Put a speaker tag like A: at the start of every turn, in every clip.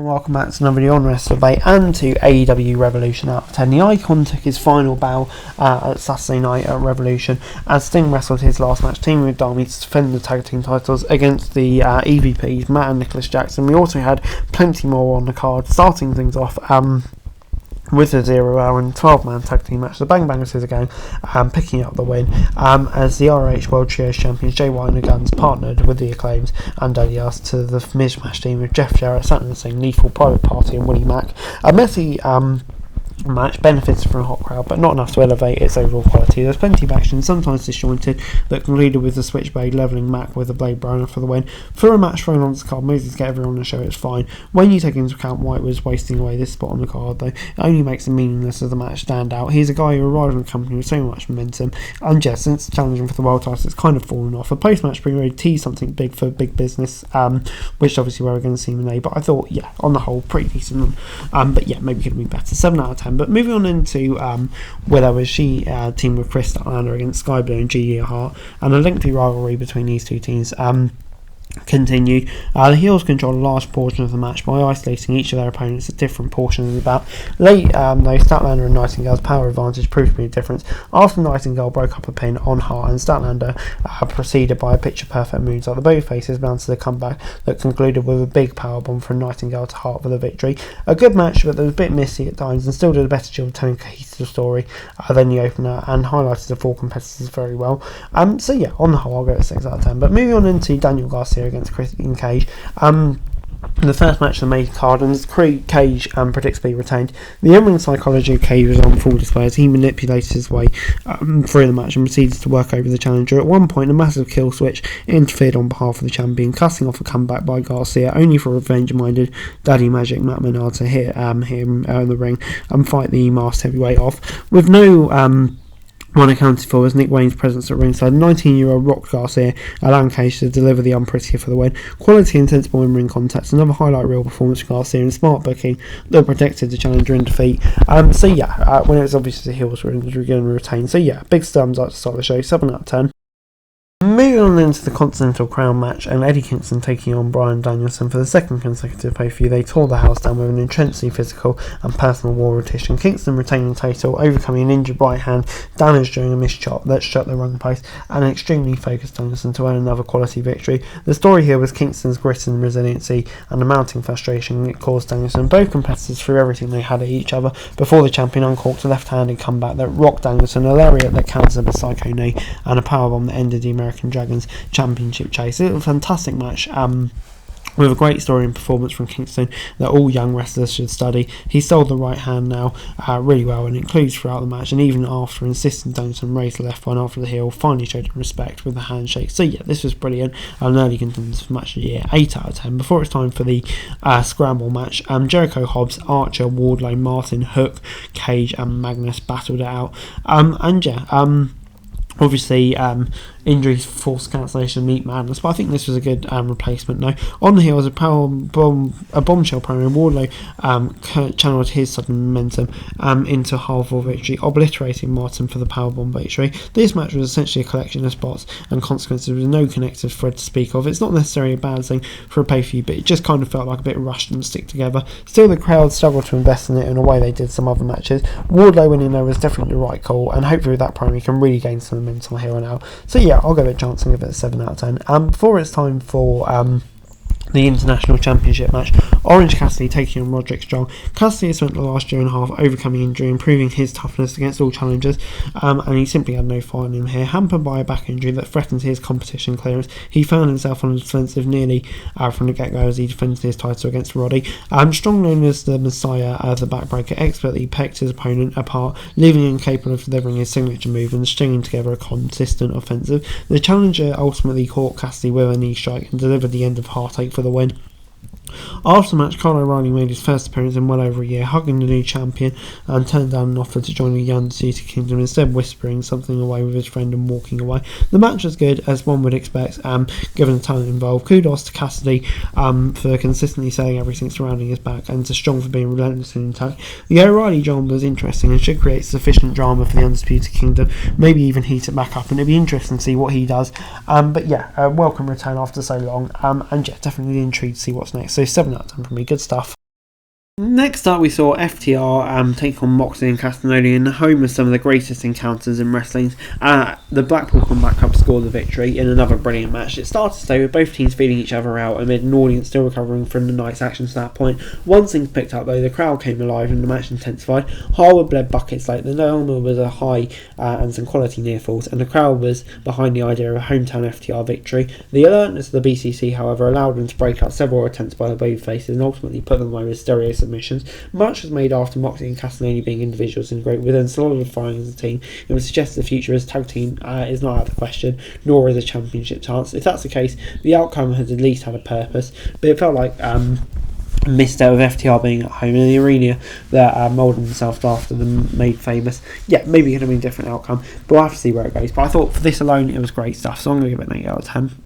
A: welcome back to another video on Wrestle Debate and to AEW Revolution out of 10. The Icon took his final bow at Saturday night at Revolution as Sting wrestled his last match, teaming with Darby to defend the tag team titles against the EVPs, Matt and Nicholas Jackson. We also had plenty more on the card, starting things off with a 0-hour and 12-man tag team match. The Bang Bangers again picking up the win as the ROH World Trios Champions Jay White and the Guns partnered with the Acclaims and Alias to the Mishmash team with Jeff Jarrett, Saturn Singh, Lethal, Private Party and Willie Mack. A messy match benefits from a hot crowd, but not enough to elevate its overall quality. There's plenty of action, sometimes disjointed, that concluded with the Switchblade levelling Mac with a blade burner for the win. For a match thrown on the card, Moses to get everyone on the show, it's fine. When you take into account White was wasting away this spot on the card, though, it only makes the meaningless of the match stand out. He's a guy who arrived in the company with so much momentum, and just since challenging for the world title, it's kind of fallen off. A post-match pre-raid teased something big for big business, which obviously where we're going to see Monet, but I thought, yeah, on the whole, pretty decent. But yeah, maybe could be better. 7 out of 10. But moving on into where was she teamed with Chris Statlander against Sky Blue and G.E. Hart, and a lengthy rivalry between these two teams continued. The heels controlled a large portion of the match by isolating each of their opponents at different portions of the bout. Late, though, Statlander and Nightingale's power advantage proved to be a difference. After Nightingale broke up a pin on Hart and Statlander proceeded by a picture-perfect moonsault, the both faces mounted the comeback that concluded with a big powerbomb from Nightingale to Hart for the victory. A good match, but that was a bit messy at times and still did a better job of telling a cohesive story than the opener and highlighted the four competitors very well. So yeah, on the whole, I'll go to 6 out of 10. But moving on into Daniel Garcia against Christian Cage. The first match of the main card, and Cage predictably retained. The in-ring psychology of Cage was on full display as he manipulated his way through the match and proceeded to work over the challenger. At one point, a massive kill switch interfered on behalf of the champion, cutting off a comeback by Garcia, only for revenge-minded Daddy Magic Matt Menard to hit him in the ring and fight the masked heavyweight off. With no one accounted for as Nick Wayne's presence at ringside, 19-year-old rocked Garcia, allowing Cage to deliver the unprettier for the win. Quality and sensible in-ring contact, another highlight reel performance from Garcia and smart booking that protected the challenger in defeat. So yeah, when it was obvious the heels were going to retain. So yeah, big thumbs up to start the show, 7 out of 10. Moving on into the Continental Crown match and Eddie Kingston taking on Bryan Danielson for the second consecutive pay-per-view. They tore the house down with an intensely physical and personal war with Tish, and Kingston retaining the title, overcoming an injured right hand damaged during a missed chop that shut the run post, and an extremely focused Danielson to earn another quality victory. The story here was Kingston's grit and resiliency and the mounting frustration it caused Danielson. Both competitors threw everything they had at each other before the champion uncorked a left-handed comeback that rocked Danielson, a lariat that countered a psycho knee, and a powerbomb that ended the American Dragons Championship chase. It was a fantastic match with a great story and performance from Kingston that all young wrestlers should study. He sold the right hand now really well, and includes throughout the match, and even after insisting Danielson raise the left one after the heel, finally showed him respect with the handshake. So yeah, this was brilliant. An early contenders for match of the year, 8 out of 10. Before it's time for the scramble match, Jericho, Hobbs, Archer, Wardlow, Martin, Hook, Cage and Magnus battled it out. Obviously, injuries, forced cancellation, Meat Madness, but I think this was a good replacement. No, on the heels, a bombshell promo. Wardlow channeled his sudden momentum into a half-war victory, obliterating Martin for the powerbomb victory. This match was essentially a collection of spots and consequences with no connective thread to speak of. It's not necessarily a bad thing for a pay-per-view, but it just kind of felt like a bit rushed and stick together. Still, the crowd struggled to invest in it in a way they did some other matches. Wardlow winning there was definitely the right call, and hopefully with that promo he can really gain some momentum here and now. So yeah, I'll give it a chance and give it a 7 out of 10. Before it's time for the International Championship match, Orange Cassidy taking on Roderick Strong. Cassidy has spent the last year and a half overcoming injury, improving his toughness against all challengers, and he simply had no fight in him here. Hampered by a back injury that threatened his competition clearance, he found himself on the defensive nearly from the get-go as he defended his title against Roddy. Strong, known as the Messiah the backbreaker, expertly pecked his opponent apart, leaving him incapable of delivering his signature move and stringing together a consistent offensive. The challenger ultimately caught Cassidy with a knee strike and delivered the end of Heartache for the win. After the match, Kyle O'Reilly made his first appearance in well over a year, hugging the new champion, and turned down an offer to join the Undisputed Kingdom, instead whispering something away with his friend and walking away. The match was good, as one would expect, given the talent involved. Kudos to Cassidy for consistently selling everything surrounding his back, and to Strong for being relentless and intact. The O'Reilly drama was interesting and should create sufficient drama for the Undisputed Kingdom, maybe even heat it back up, and it'd be interesting to see what he does. But yeah, a welcome return after so long, and yeah, definitely intrigued to see what's next. So 7 out of 10 from me, good stuff. Next up, we saw FTR take on Moxley and Castagnoli in the home of some of the greatest encounters in wrestling. The Blackpool Combat Club scored the victory in another brilliant match. It started today with both teams feeling each other out amid an audience still recovering from the night's action to that point. Once things picked up though, the crowd came alive and the match intensified. Harwood bled buckets late. The normal was a high and some quality near falls, and the crowd was behind the idea of a hometown FTR victory. The alertness of the BCC, however, allowed them to break out several attempts by the babyfaces and ultimately put them away with stereo submissions. Much was made after Moxley and Castagnoli being individuals and great, with them solidifying as a team. It would suggest the future as tag team is not out of the question, nor is a championship chance. If that's the case, the outcome has at least had a purpose, but it felt like missed out with FTR being at home in the arena that moulded themselves after them made famous. Yeah, maybe it could have been a different outcome, but we'll have to see where it goes. But I thought for this alone, it was great stuff, so I'm going to give it an 8 out of 10.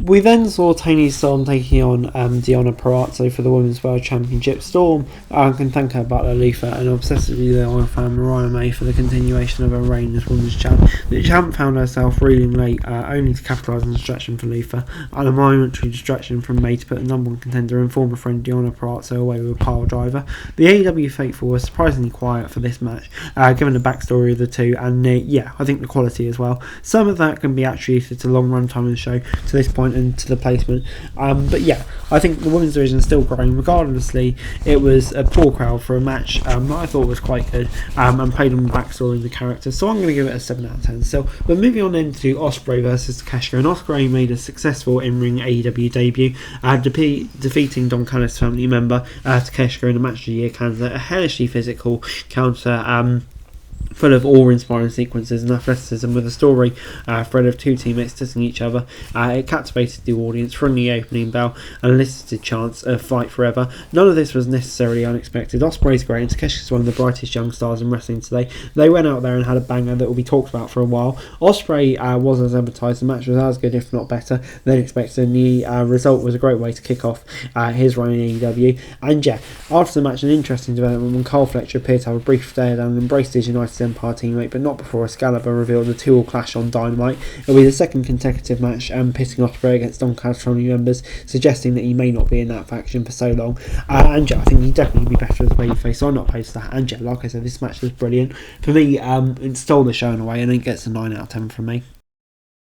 A: We then saw Tony Storm taking on Deonna Purrazzo for the Women's World Championship. Storm can thank her butler Luther and obsessively loyal fan Mariah May for the continuation of her reign as Women's Champ. The champ found herself reeling late, only to capitalise on the distraction for Luther, and a momentary distraction from May to put the number one contender and former friend Deonna Purrazzo away with a pile driver. The AEW faithful was surprisingly quiet for this match, given the backstory of the two, and I think the quality as well. Some of that can be attributed to long run time of the show to this point and to the placement, but I think the women's division is still growing. Regardlessly, it was a poor crowd for a match that I thought was quite good, and played on the backstory and the characters, so I'm going to give it a 7 out of 10 still. But moving on then to Ospreay versus Takeshita, and Ospreay made a successful in-ring AEW debut, defeating Don Callis' family member Takeshita in a match of the year candidate, a hellishly physical counter full of awe-inspiring sequences and athleticism, with a story thread of two teammates dissing each other. It captivated the audience from the opening bell and elicited chants of fight forever. None of this was necessarily unexpected. Ospreay's great and Takeshita's one of the brightest young stars in wrestling today. They went out there and had a banger that will be talked about for a while. Ospreay was as advertised. The match was as good, if not better, than expected, and the result was a great way to kick off his run in AEW. And after the match, an interesting development when Carl Fletcher appeared to have a brief stare down and embraced his United Empire teammate, but not before Excalibur revealed the two will clash on Dynamite. It'll be the second consecutive match pitting Ospreay against Don Callis family members, suggesting that he may not be in that faction for so long. I think he'd definitely be better as a babyface, so I'm not opposed to that. And like I said, this match was brilliant. For me, it stole the show in a way, and it gets a 9 out of 10 from me.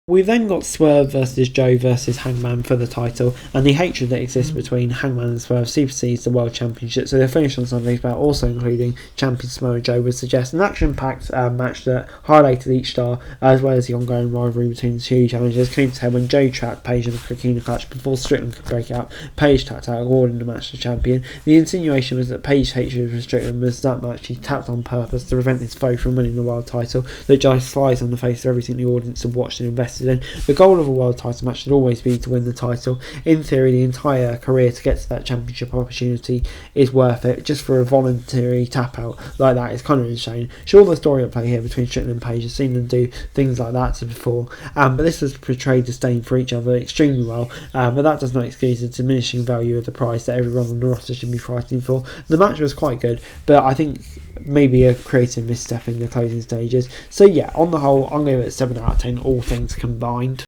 A: We then got Swerve versus Joe versus Hangman for the title, and the hatred that exists between Hangman and Swerve supersedes the World Championship, so the finish on Sunday's bout, also including champion Samoa Joe, would suggest an action-packed match that highlighted each star, as well as the ongoing rivalry between the two challengers, came to head when Joe trapped Page in the Coquina clutch before Strickland could break out. Page tapped out, awarding the match to champion. The insinuation was that Page's hatred for Strickland was that much he tapped on purpose to prevent his foe from winning the world title, that just flies on the face of everything the audience had watched and invested in. The goal of a world title match should always be to win the title. In theory, the entire career to get to that championship opportunity is worth it. Just for a voluntary tap out like that is kind of insane. Sure, the story at play here between Strickland and Page has seen them do things like that before, but this has portrayed disdain for each other extremely well, but that does not excuse the diminishing value of the prize that everyone on the roster should be fighting for. The match was quite good, but I think maybe a creative misstep in the closing stages. So on the whole, I'm going to give it a 7 out of 10, all things combined.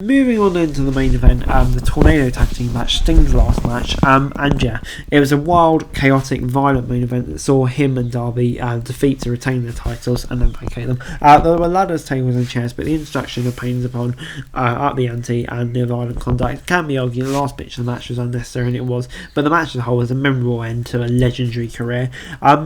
A: Moving on then to the main event, the Tornado Tag Team match, Sting's last match, it was a wild, chaotic, violent main event that saw him and Darby defeat to retain their titles and then vacate them. There were ladders, tables and chairs, but the introduction of Pain upon up the ante and the violent conduct can be argued the last bit of the match was unnecessary, and it was, but the match as a whole was a memorable end to a legendary career.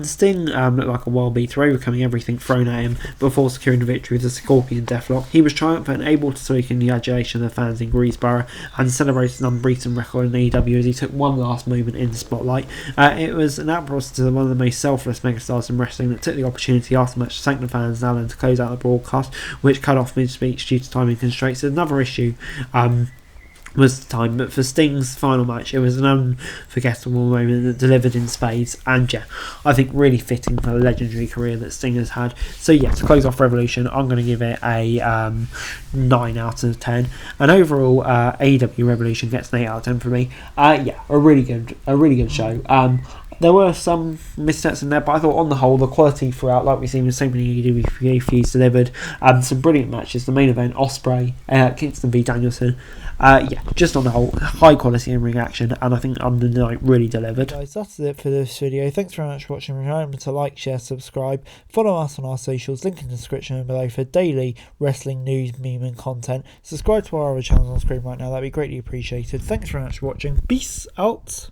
A: Sting looked like a wild beater, overcoming everything thrown at him before securing the victory with the Scorpion Deathlock. He was triumphant and able to speak in the adulation of the fans in Greensboro and celebrated an unbeaten record in AEW as he took one last moment in the spotlight. It was an outburst to one of the most selfless megastars in wrestling that took the opportunity after the match to thank the fans and to close out the broadcast, which cut off mid-speech due to timing constraints. Another issue was the time, but for Sting's final match, it was an unforgettable moment that delivered in spades, and I think really fitting for the legendary career that Sting has had. So to close off Revolution, I'm going to give it a 9 out of 10, and overall AEW Revolution gets an 8 out of 10 for me. A really good show. There were some missteps in there, but I thought on the whole, the quality throughout, like we've seen with so many AEW feuds, delivered. Some brilliant matches. The main event, Ospreay, Kingston v Danielson, just on the whole, high quality in ring action, and I think Under the Night really delivered.
B: Guys, that's it for this video. Thanks very much for watching. Remember to like, share, subscribe, follow us on our socials, link in the description below for daily wrestling news, meme and content. Subscribe to our other channels on screen right now, that'd be greatly appreciated. Thanks very much for watching. Peace out.